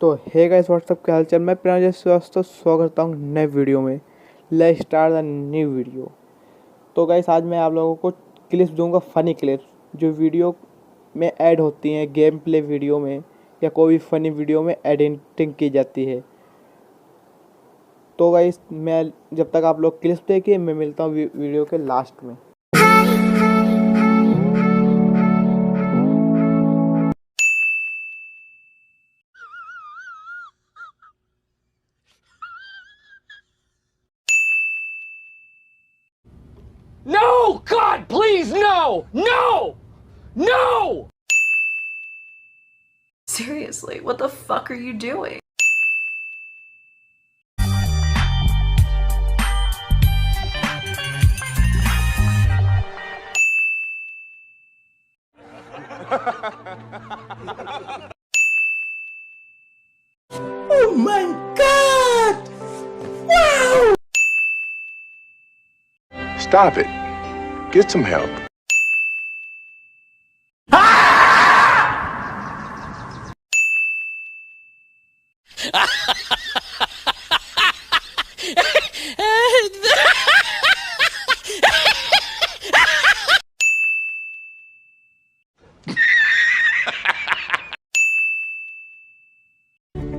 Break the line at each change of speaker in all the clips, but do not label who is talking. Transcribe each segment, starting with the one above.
तो hey guys what's up के हालचाल। मैं प्रियांजय श्रीवास्तव स्वागत करता हूँ नए वीडियो में। Let's start the new video. तो गाइस आज मैं आप लोगों को क्लिप्स दूंगा, फनी क्लिप्स जो वीडियो में ऐड होती हैं, गेम प्ले वीडियो में या कोई भी फनी वीडियो में एडिटिंग की जाती है। तो गाइस मैं जब तक आप लोग क्लिप्स देखिए, मैं मिलता हूँ वीडियो के लास्ट में।
No! God, please, no! No! No!
Seriously, what the fuck are you doing?
Oh my God! Wow!
Stop it. Get some help.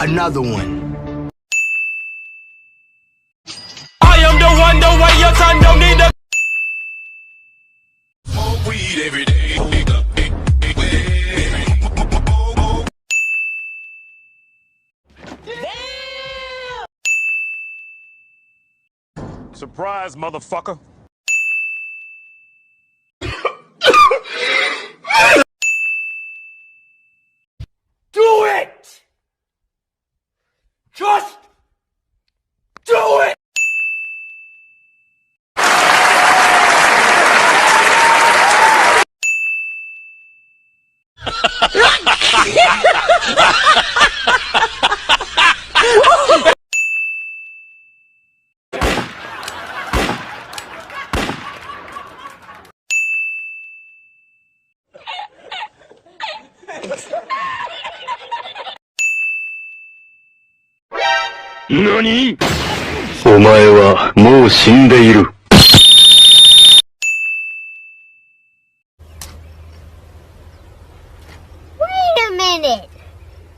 Another one.
I am the one, the way your son don't need to.
Smoke weed every day. Surprise, motherfucker.
Do it! Just do it!
NANI?! お前はもう死んでいる。
Wait a minute!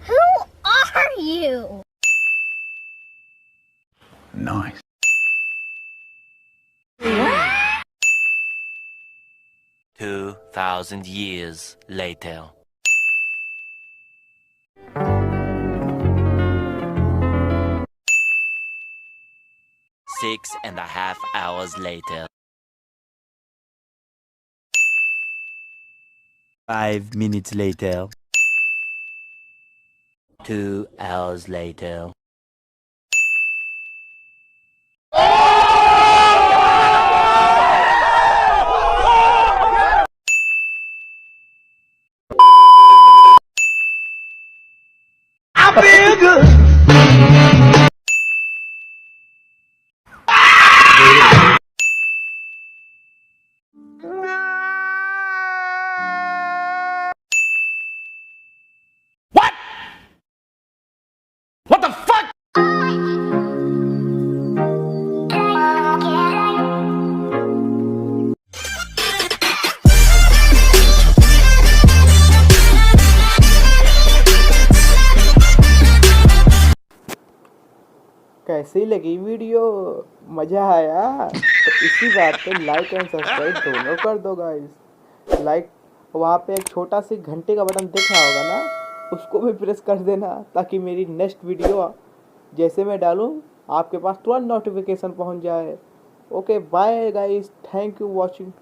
Who are you?
Nice.
What?
2,000 years later. 6.5 hours later. 5 minutes later. 2 hours later.
I feel good. What? What the fuck?
कैसी लगी video? मज़ा आया? तो इसी बात पे like and subscribe दोनों कर दो गाइस। लाइक, वहाँ पे एक छोटा सी घंटे का बटन दिख रहा होगा ना, उसको भी प्रेस कर देना ताकि मेरी नेक्स्ट वीडियो जैसे मैं डालूँ आपके पास तुरंत नोटिफिकेशन पहुँच जाए। Okay bye guys, thank you watching.